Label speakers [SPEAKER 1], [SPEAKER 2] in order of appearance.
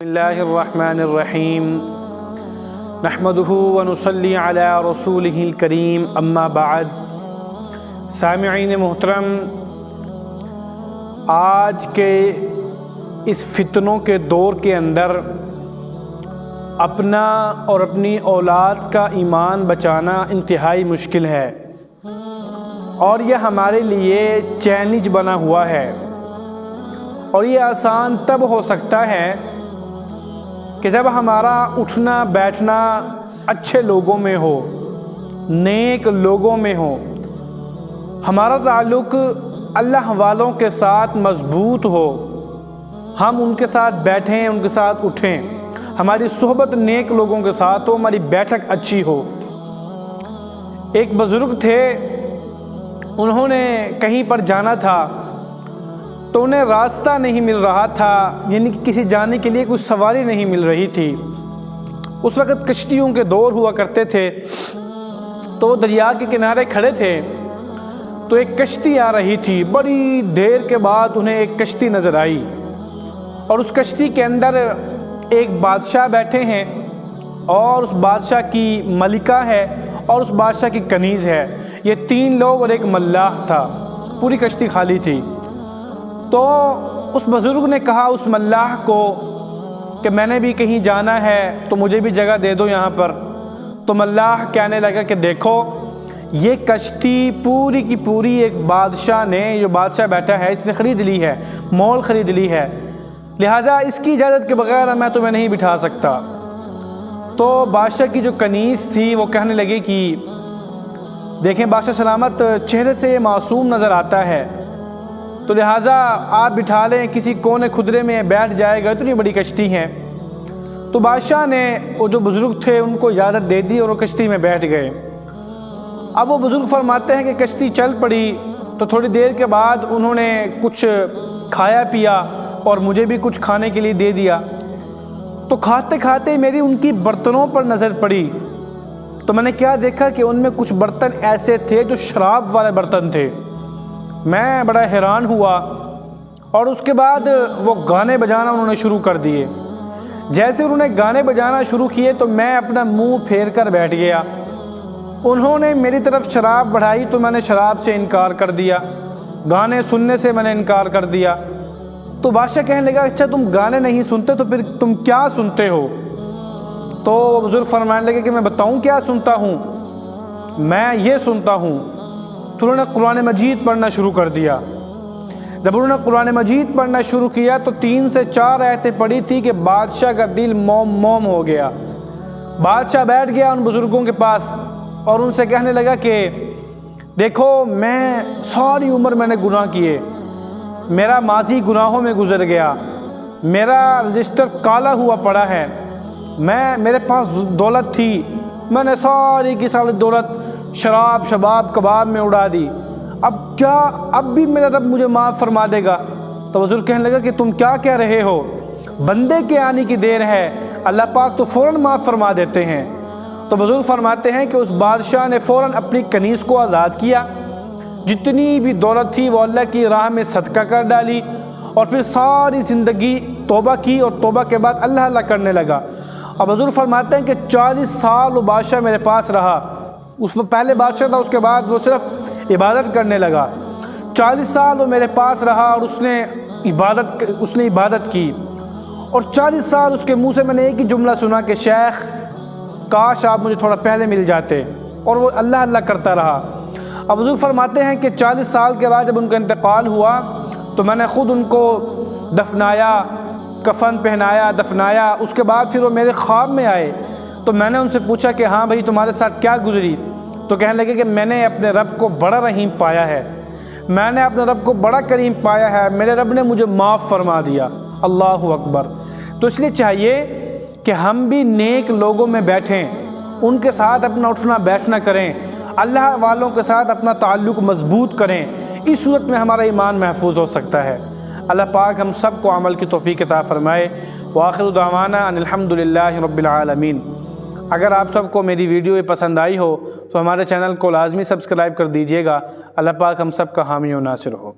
[SPEAKER 1] اللہ الرحمن الرحیم نحمدہ ونصلی علی رسولہ الکریم اما بعد۔ سامعین محترم، آج کے اس فتنوں کے دور کے اندر اپنا اور اپنی اولاد کا ایمان بچانا انتہائی مشکل ہے، اور یہ ہمارے لیے چیلنج بنا ہوا ہے، اور یہ آسان تب ہو سکتا ہے کہ جب ہمارا اٹھنا بیٹھنا اچھے لوگوں میں ہو، نیک لوگوں میں ہو، ہمارا تعلق اللہ والوں کے ساتھ مضبوط ہو، ہم ان کے ساتھ بیٹھیں، ان کے ساتھ اٹھیں، ہماری صحبت نیک لوگوں کے ساتھ ہو، ہماری بیٹھک اچھی ہو۔ ایک بزرگ تھے، انہوں نے کہیں پر جانا تھا تو انہیں راستہ نہیں مل رہا تھا، یعنی کہ کسی جانے کے لیے کوئی سواری نہیں مل رہی تھی۔ اس وقت کشتیوں کے دور ہوا کرتے تھے، تو وہ دریا کے کنارے کھڑے تھے تو ایک کشتی آ رہی تھی۔ بڑی دیر کے بعد انہیں ایک کشتی نظر آئی، اور اس کشتی کے اندر ایک بادشاہ بیٹھے ہیں، اور اس بادشاہ کی ملکہ ہے، اور اس بادشاہ کی کنیز ہے۔ یہ تین لوگ اور ایک ملاح تھا، پوری کشتی خالی تھی۔ تو اس بزرگ نے کہا اس ملاح کو کہ میں نے بھی کہیں جانا ہے تو مجھے بھی جگہ دے دو یہاں پر۔ تو ملاح کہنے لگا کہ دیکھو، یہ کشتی پوری کی پوری ایک بادشاہ نے، جو بادشاہ بیٹھا ہے، اس نے خرید لی ہے، مول خرید لی ہے، لہٰذا اس کی اجازت کے بغیر میں تمہیں نہیں بٹھا سکتا۔ تو بادشاہ کی جو کنیز تھی وہ کہنے لگی کہ دیکھیں بادشاہ سلامت، چہرے سے یہ معصوم نظر آتا ہے، تو لہٰذا آپ بٹھا لیں، کسی کونے خدرے میں بیٹھ جائے گا، اتنی بڑی کشتی ہے۔ تو بادشاہ نے، وہ جو بزرگ تھے، ان کو اجازت دے دی اور وہ کشتی میں بیٹھ گئے۔ اب وہ بزرگ فرماتے ہیں کہ کشتی چل پڑی، تو تھوڑی دیر کے بعد انہوں نے کچھ کھایا پیا اور مجھے بھی کچھ کھانے کے لیے دے دیا۔ تو کھاتے کھاتے میری ان کی برتنوں پر نظر پڑی، تو میں نے کیا دیکھا کہ ان میں کچھ برتن ایسے تھے جو شراب والے برتن تھے۔ میں بڑا حیران ہوا، اور اس کے بعد وہ گانے بجانا انہوں نے شروع کر دیے۔ جیسے انہوں نے گانے بجانا شروع کیے تو میں اپنا منہ پھیر کر بیٹھ گیا۔ انہوں نے میری طرف شراب بڑھائی تو میں نے شراب سے انکار کر دیا، گانے سننے سے میں نے انکار کر دیا۔ تو بادشاہ کہنے لگا اچھا تم گانے نہیں سنتے تو پھر تم کیا سنتے ہو؟ تو بزرگ فرمانے لگے کہ میں بتاؤں کیا سنتا ہوں؟ میں یہ سنتا ہوں۔ تو انہوں نے قرآن مجید پڑھنا شروع کر دیا۔ جب انہوں نے قرآن مجید پڑھنا شروع کیا تو 3 سے 4 آیتیں پڑھی تھی کہ بادشاہ کا دل موم موم ہو گیا۔ بادشاہ بیٹھ گیا ان بزرگوں کے پاس اور ان سے کہنے لگا کہ دیکھو، میں ساری عمر میں نے گناہ کیے، میرا ماضی گناہوں میں گزر گیا، میرا رجسٹر کالا ہوا پڑا ہے، میرے پاس دولت تھی، میں نے ساری کی ساری دولت شراب شباب کباب میں اڑا دی، اب بھی میرا رب مجھے معاف فرما دے گا؟ تو بزرگ کہنے لگا کہ تم کیا کہہ رہے ہو؟ بندے کے آنے کی دیر ہے، اللہ پاک تو فوراً معاف فرما دیتے ہیں۔ تو بزرگ فرماتے ہیں کہ اس بادشاہ نے فوراً اپنی کنیز کو آزاد کیا، جتنی بھی دولت تھی وہ اللہ کی راہ میں صدقہ کر ڈالی، اور پھر ساری زندگی توبہ کی، اور توبہ کے بعد اللہ اللہ کرنے لگا۔ اور بزرگ فرماتے ہیں کہ 40 سال وہ بادشاہ میرے پاس رہا۔ اس وہ پہلے بادشاہ تھا، اس کے بعد وہ صرف عبادت کرنے لگا۔ 40 سال وہ میرے پاس رہا اور اس نے عبادت کی، اور 40 سال اس کے منہ سے میں نے ایک ہی جملہ سنا کہ شیخ کاش آپ مجھے تھوڑا پہلے مل جاتے، اور وہ اللہ اللہ کرتا رہا۔ اب بزرگ فرماتے ہیں کہ 40 سال کے بعد جب ان کا انتقال ہوا تو میں نے خود ان کو دفنایا، کفن پہنایا، دفنایا۔ اس کے بعد پھر وہ میرے خواب میں آئے تو میں نے ان سے پوچھا کہ ہاں بھائی تمہارے ساتھ کیا گزری؟ تو کہنے لگے کہ میں نے اپنے رب کو بڑا رحیم پایا ہے، میں نے اپنے رب کو بڑا کریم پایا ہے، میرے رب نے مجھے معاف فرما دیا۔ اللہ اکبر۔ تو اس لیے چاہیے کہ ہم بھی نیک لوگوں میں بیٹھیں، ان کے ساتھ اپنا اٹھنا بیٹھنا کریں، اللہ والوں کے ساتھ اپنا تعلق مضبوط کریں، اس صورت میں ہمارا ایمان محفوظ ہو سکتا ہے۔ اللہ پاک ہم سب کو عمل کی توفیق عطا فرمائے۔ وآخر دعوانا ان الحمد للہ رب العالمین۔ اگر آپ سب کو میری ویڈیو پسند آئی ہو تو ہمارے چینل کو لازمی سبسکرائب کر دیجیے گا۔ اللہ پاک ہم سب کا حامی و ناصر ہو۔